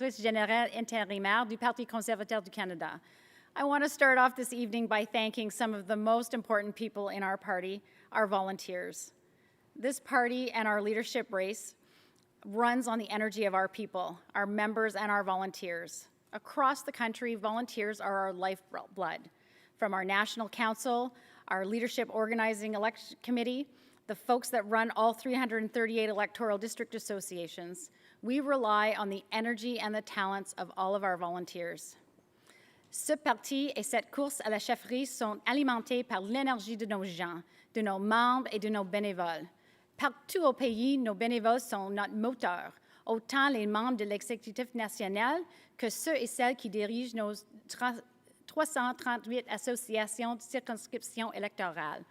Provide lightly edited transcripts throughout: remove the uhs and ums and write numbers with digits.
directrice générale intérimaire du Parti conservateur du Canada. I want to start off this evening by thanking some of the most important people in our party, our volunteers. This party and our leadership race runs on the energy of our people, our members and our volunteers. Across the country, volunteers are our lifeblood. From our National Council, our Leadership Organizing Election Committee, the folks that run all 338 electoral district associations, we rely on the energy and the talents of all of our volunteers. Ce parti et cette course à la chefferie sont alimentés par l'énergie de nos gens, de nos membres et de nos bénévoles. Partout au pays, nos bénévoles sont notre moteur, autant les membres de l'exécutif national que ceux et celles qui dirigent nos 338 associations de circonscription électorale.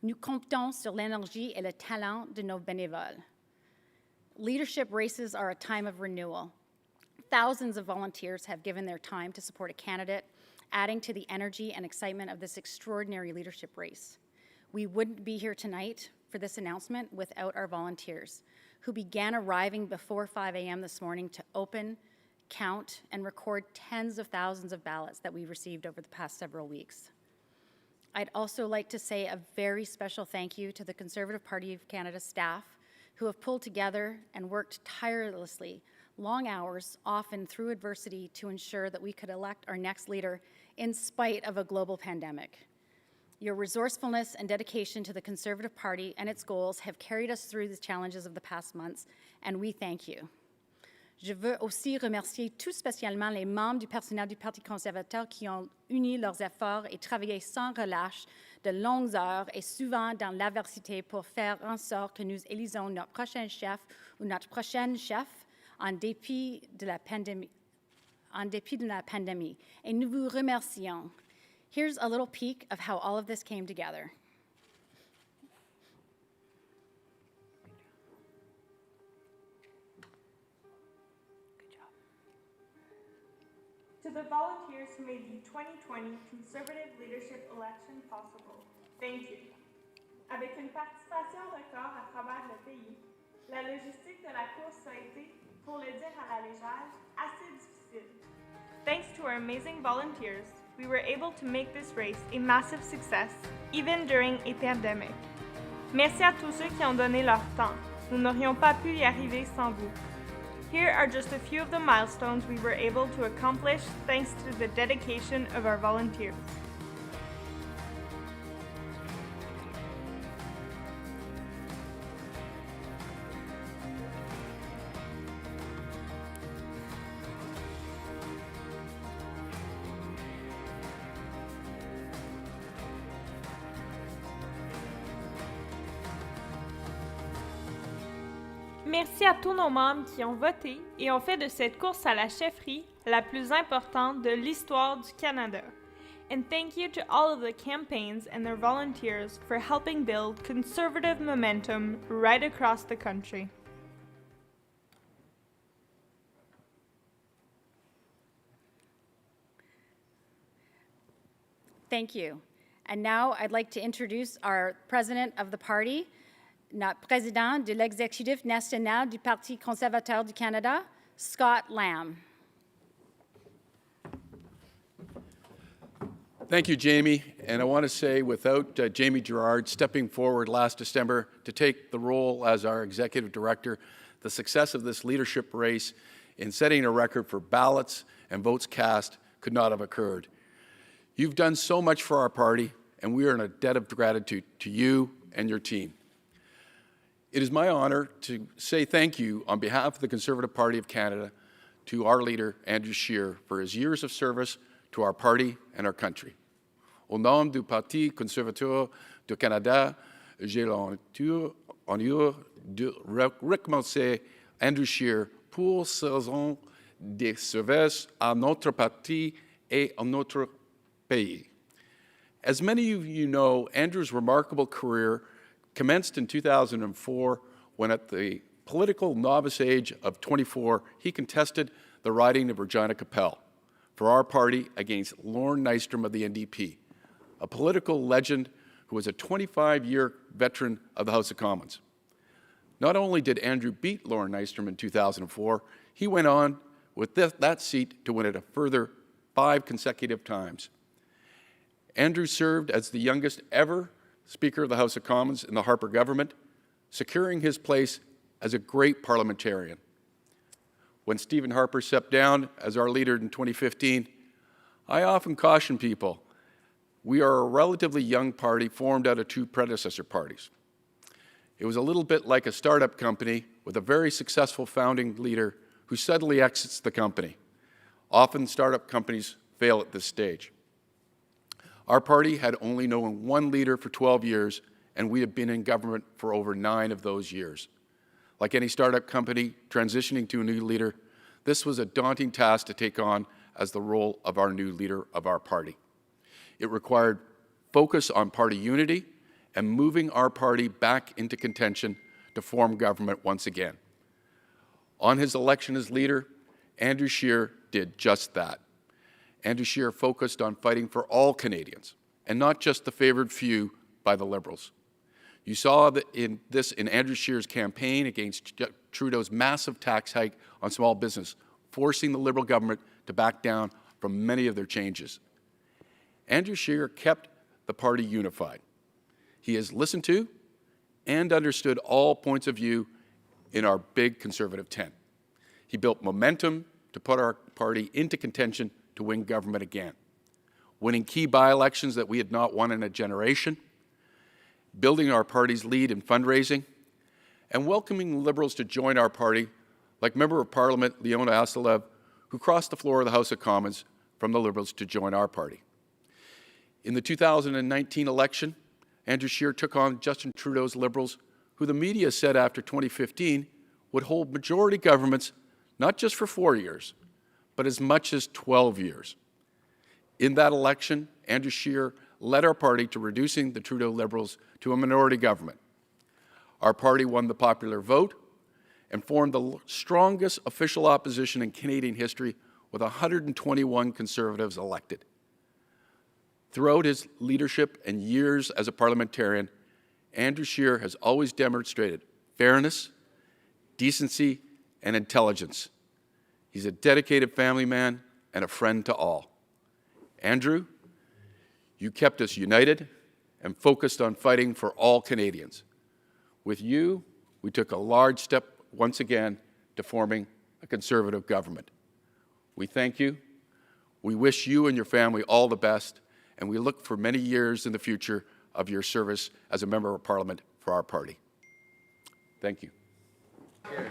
Nous comptons sur l'énergie et le talent de nos bénévoles. Leadership races are a time of renewal. Thousands of volunteers have given their time to support a candidate, adding to the energy and excitement of this extraordinary leadership race. We wouldn't be here tonight for this announcement without our volunteers, who began arriving before 5 a.m. this morning to open, count, and record tens of thousands of ballots that we received over the past several weeks. I'd also like to say a very special thank you to the Conservative Party of Canada staff who have pulled together and worked tirelessly, long hours, often through adversity, to ensure that we could elect our next leader in spite of a global pandemic. Your resourcefulness and dedication to the Conservative Party and its goals have carried us through the challenges of the past months, and we thank you. Je veux aussi remercier tout spécialement les membres du personnel du Parti conservateur qui ont uni leurs efforts et travaillé sans relâche de longues heures et souvent dans l'adversité pour faire en sorte que nous élisons notre prochain chef ou notre prochaine chef en dépit de la pandémie. Et nous vous remercions. Here's a little peek of how all of this came together. To the volunteers who made the 2020 Conservative leadership election possible, thank you. Avec une participation record à travers le pays, la logistique de la course a été, pour le dire à la légère, assez difficile. Thanks to our amazing volunteers, we were able to make this race a massive success, even during a pandemic. Merci à tous ceux qui ont donné leur temps. Nous n'aurions pas pu y arriver sans vous. Here are just a few of the milestones we were able to accomplish thanks to the dedication of our volunteers. Merci à tous nos membres qui ont voté et ont fait de cette course à la chefferie la plus importante de l'histoire du Canada. And thank you to all of the campaigns and their volunteers for helping build conservative momentum right across the country. Thank you. And now I'd like to introduce our president of the party, notre président de l'exécutif national du Parti conservateur du Canada, Scott Lamb. Thank you, Jamie. And I want to say, without Jamie Gerard stepping forward last December to take the role as our executive director, the success of this leadership race in setting a record for ballots and votes cast could not have occurred. You've done so much for our party, and we are in a debt of gratitude to you and your team. It is my honor to say thank you on behalf of the Conservative Party of Canada to our leader, Andrew Scheer, for his years of service to our party and our country. Au nom du Parti conservateur du Canada, j'ai l'honneur de récompenser Andrew Scheer pour ses ans de service à notre parti et à notre pays. As many of you know, Andrew's remarkable career commenced in 2004 when, at the political novice age of 24, he contested the riding of Regina Capel for our party against Lorne Nystrom of the NDP, a political legend who was a 25-year veteran of the House of Commons. Not only did Andrew beat Lorne Nystrom in 2004, he went on with that seat to win it a further 5 consecutive times. Andrew served as the youngest ever Speaker of the House of Commons in the Harper government, securing his place as a great parliamentarian. When Stephen Harper stepped down as our leader in 2015, I often caution people, we are a relatively young party formed out of 2 predecessor parties. It was a little bit like a startup company with a very successful founding leader who suddenly exits the company. Often startup companies fail at this stage. Our party had only known 1 leader for 12 years, and we have been in government for over 9 of those years. Like any startup company transitioning to a new leader, this was a daunting task to take on as the role of our new leader of our party. It required focus on party unity and moving our party back into contention to form government once again. On his election as leader, Andrew Scheer did just that. Andrew Scheer focused on fighting for all Canadians, and not just the favoured few by the Liberals. You saw in Andrew Scheer's campaign against Trudeau's massive tax hike on small business, forcing the Liberal government to back down from many of their changes. Andrew Scheer kept the party unified. He has listened to and understood all points of view in our big Conservative tent. He built momentum to put our party into contention to win government again, winning key by-elections that we had not won in a generation, building our party's lead in fundraising, and welcoming Liberals to join our party, like Member of Parliament Leona Asalev, who crossed the floor of the House of Commons from the Liberals to join our party. In the 2019 election, Andrew Scheer took on Justin Trudeau's Liberals, who the media said after 2015 would hold majority governments not just for 4 years, but as much as 12 years. In that election, Andrew Scheer led our party to reducing the Trudeau Liberals to a minority government. Our party won the popular vote and formed the strongest official opposition in Canadian history with 121 Conservatives elected. Throughout his leadership and years as a parliamentarian, Andrew Scheer has always demonstrated fairness, decency, and intelligence. He's a dedicated family man and a friend to all. Andrew, you kept us united and focused on fighting for all Canadians. With you, we took a large step once again to forming a Conservative government. We thank you. We wish you and your family all the best, and we look for many years in the future of your service as a Member of Parliament for our party. Thank you.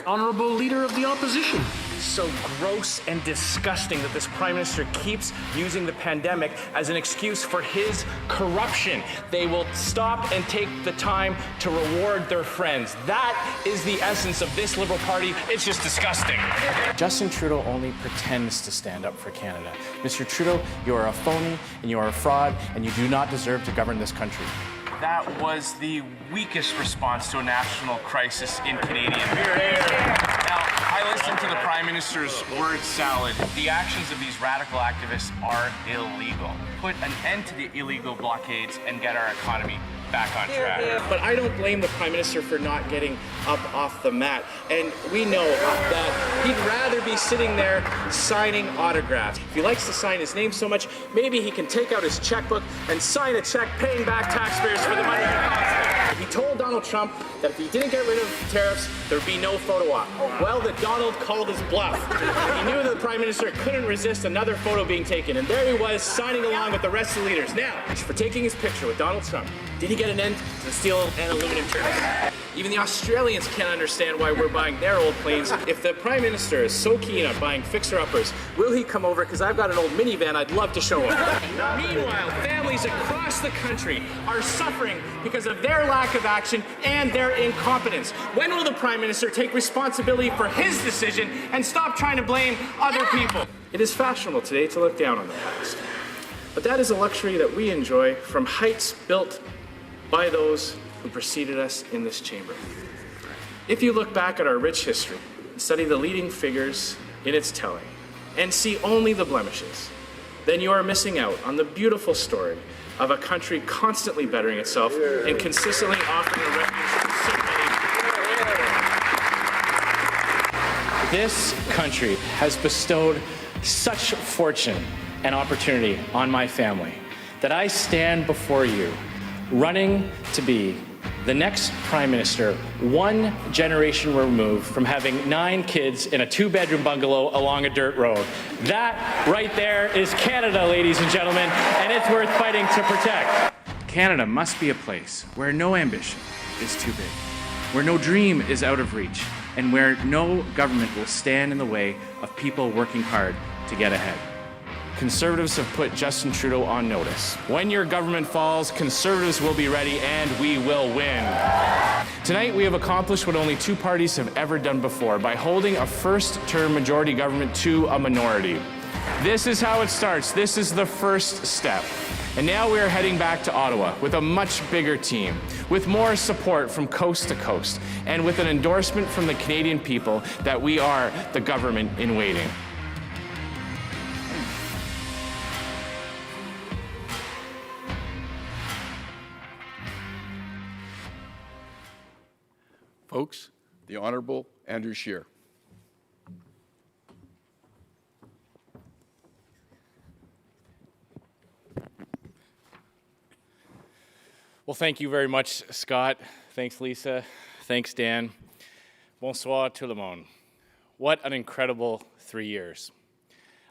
Honourable Leader of the Opposition. So gross and disgusting that this Prime Minister keeps using the pandemic as an excuse for his corruption. They will stop and take the time to reward their friends. That is the essence of this Liberal Party. It's just disgusting. Justin Trudeau only pretends to stand up for Canada. Mr. Trudeau, you are a phony and you are a fraud and you do not deserve to govern this country. That was the weakest response to a national crisis in Canadian history. Now, I listened to the Prime Minister's word salad. The actions of these radical activists are illegal. Put an end to the illegal blockades and get our economy back on track. But I don't blame the Prime Minister for not getting up off the mat. And we know that he'd rather be sitting there signing autographs. If he likes to sign his name so much, maybe he can take out his checkbook and sign a check paying back taxpayers for the money it cost him. He told Donald Trump that if he didn't get rid of tariffs, there'd be no photo op. Well, the Donald called his bluff. He knew that the Prime Minister couldn't resist another photo being taken, and there he was signing along with the rest of the leaders. Now, for taking his picture with Donald Trump, did he get an end to the steel and aluminum tariffs? Even the Australians can't understand why we're buying their old planes. If the Prime Minister is so keen on buying fixer-uppers, will he come over? Because I've got an old minivan I'd love to show him. Meanwhile, families across the country are suffering because of their lack of action and their incompetence. When will the Prime Minister take responsibility for his decision and stop trying to blame other people? It is fashionable today to look down on the past. But that is a luxury that we enjoy from heights built by those who preceded us in this chamber. If you look back at our rich history and study the leading figures in its telling and see only the blemishes, then you are missing out on the beautiful story of a country constantly bettering itself and consistently offering a refuge to so many. I This country has bestowed such fortune and opportunity on my family that I stand before you running to be the next Prime Minister, one generation removed from having 9 kids in a 2-bedroom bungalow along a dirt road. That right there is Canada, ladies and gentlemen, and it's worth fighting to protect. Canada must be a place where no ambition is too big, where no dream is out of reach, and where no government will stand in the way of people working hard to get ahead. Conservatives have put Justin Trudeau on notice. When your government falls, Conservatives will be ready and we will win. Tonight, we have accomplished what only 2 parties have ever done before by holding a first-term majority government to a minority. This is how it starts. This is the first step. And now we are heading back to Ottawa with a much bigger team, with more support from coast to coast, and with an endorsement from the Canadian people that we are the government in waiting. Folks, the Honourable Andrew Scheer. Well, thank you very much, Scott. Thanks, Lisa. Thanks, Dan. Bonsoir tout le monde. What an incredible 3 years.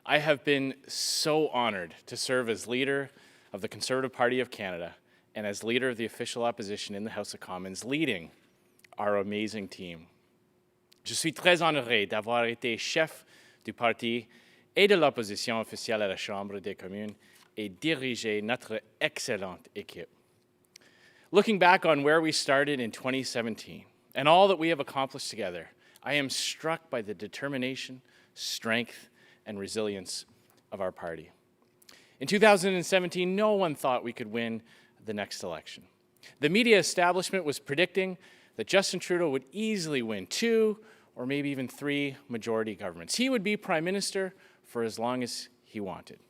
I have been so honored to serve as leader of the Conservative Party of Canada and as leader of the official opposition in the House of Commons, leading our amazing team. Je suis très honoré d'avoir été chef du parti et de l'opposition officielle à la Chambre des communes et diriger notre excellente équipe. Looking back on where we started in 2017 and all that we have accomplished together, I am struck by the determination, strength, and resilience of our party. In 2017, no one thought we could win the next election. The media establishment was predicting that Justin Trudeau would easily win 2 or maybe even 3 majority governments. He would be Prime Minister for as long as he wanted.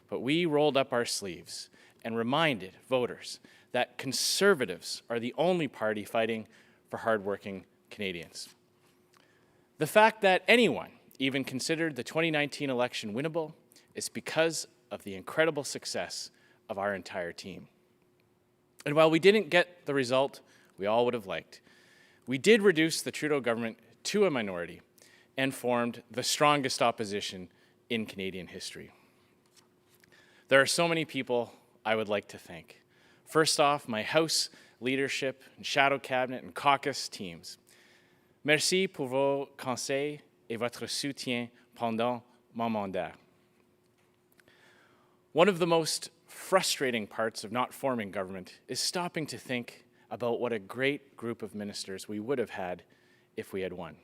But we rolled up our sleeves and reminded voters that Conservatives are the only party fighting for hardworking Canadians. The fact that anyone even considered the 2019 election winnable is because of the incredible success of our entire team. And while we didn't get the result we all would have liked, we did reduce the Trudeau government to a minority and formed the strongest opposition in Canadian history. There are so many people I would like to thank. First off, my House leadership, and shadow cabinet, and caucus teams. Merci pour vos conseils et votre soutien pendant mon mandat. One of the most frustrating parts of not forming government is stopping to think about what a great group of ministers we would have had if we had won.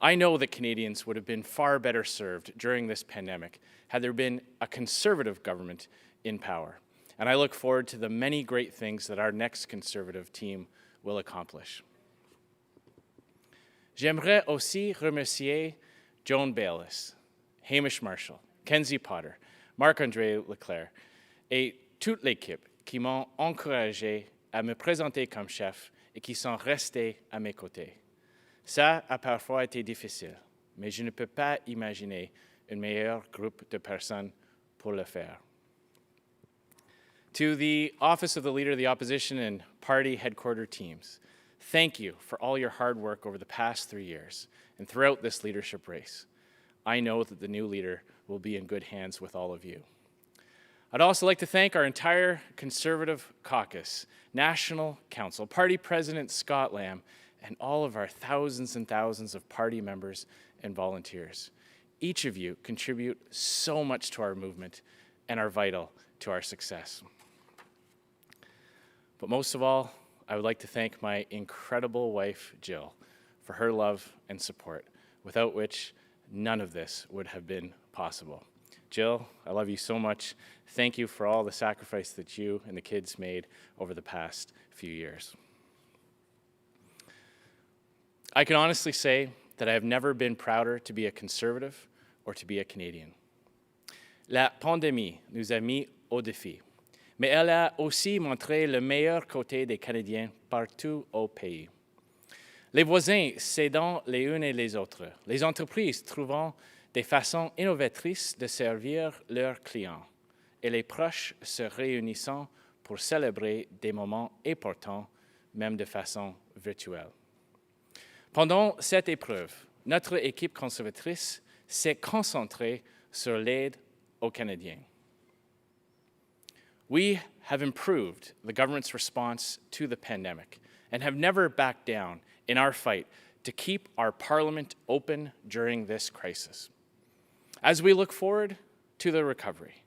I know that Canadians would have been far better served during this pandemic had there been a Conservative government in power. And I look forward to the many great things that our next Conservative team will accomplish. J'aimerais aussi remercier Joan Bayliss, Hamish Marshall, Kenzie Potter, Marc-André Leclerc et toute l'équipe qui m'ont encouragé à me présenter comme chef et qui sont restés à mes côtés. Ça a parfois été difficile, mais je ne peux pas imaginer un meilleur groupe de personnes pour le faire. To the Office of the Leader of the Opposition and party headquarter teams, thank you for all your hard work over the past 3 years and throughout this leadership race. I know that the new leader will be in good hands with all of you. I'd also like to thank our entire Conservative caucus, National Council, Party President Scott Lamb, and all of our thousands and thousands of party members and volunteers. Each of you contribute so much to our movement and are vital to our success. But most of all, I would like to thank my incredible wife, Jill, for her love and support, without which none of this would have been possible. Jill, I love you so much. Thank you for all the sacrifice that you and the kids made over the past few years. I can honestly say that I have never been prouder to be a Conservative or to be a Canadian. La pandémie nous a mis au défi, mais elle a aussi montré le meilleur côté des Canadiens partout au pays. Les voisins s'aidant les uns et les autres, les entreprises trouvant des façons innovatrices de servir leurs clients, et les proches se réunissant pour célébrer des moments importants, même de façon virtuelle. Pendant cette épreuve, notre équipe conservatrice s'est concentrée sur l'aide aux Canadiens. We have improved the government's response to the pandemic and have never backed down in our fight to keep our parliament open during this crisis. As we look forward to the recovery,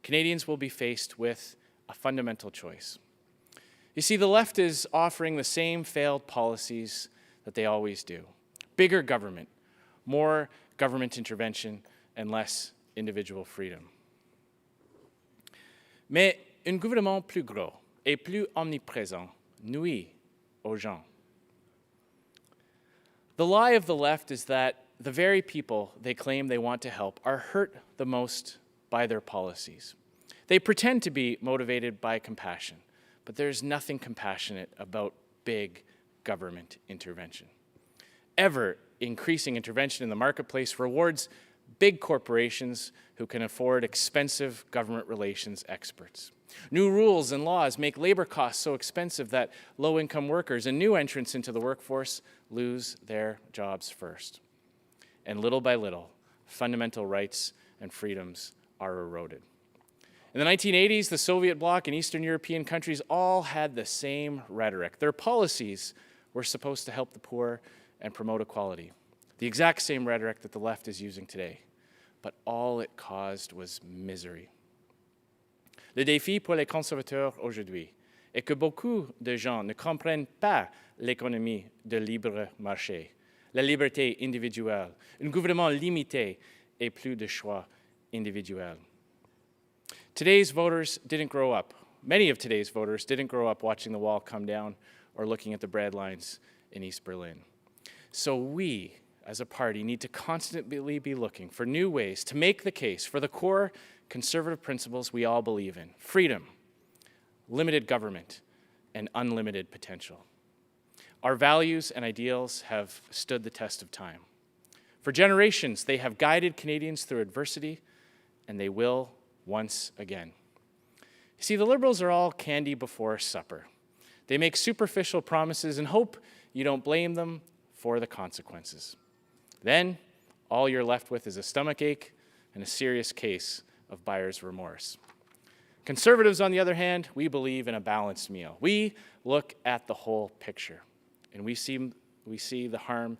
Canadians will be faced with a fundamental choice. You see, the left is offering the same failed policies that they always do. Bigger government, more government intervention, and less individual freedom. Mais un gouvernement plus gros et plus omniprésent nuit aux gens. The lie of the left is that the very people they claim they want to help are hurt the most by their policies. They pretend to be motivated by compassion, but there's nothing compassionate about big government intervention. Ever increasing intervention in the marketplace rewards big corporations who can afford expensive government relations experts. New rules and laws make labor costs so expensive that low-income workers and new entrants into the workforce lose their jobs first. And little by little, fundamental rights and freedoms are eroded. In the 1980s, the Soviet bloc and Eastern European countries all had the same rhetoric. Their policies were supposed to help the poor and promote equality. The exact same rhetoric that the left is using today. But all it caused was misery. Le défi pour les conservateurs aujourd'hui est que beaucoup de gens ne comprennent pas l'économie de libre marché, la liberté individuelle, un gouvernement limité et plus de choix individuels. Today's voters didn't grow up. Many of today's voters didn't grow up watching the wall come down or looking at the bread lines in East Berlin. So we, as a party, need to constantly be looking for new ways to make the case for the core conservative principles we all believe in: freedom, limited government, and unlimited potential. Our values and ideals have stood the test of time. For generations, they have guided Canadians through adversity, and they will once again. You see, the Liberals are all candy before supper. They make superficial promises and hope you don't blame them for the consequences. Then, all you're left with is a stomachache and a serious case of buyer's remorse. Conservatives, on the other hand, we believe in a balanced meal. We look at the whole picture, and we see the harm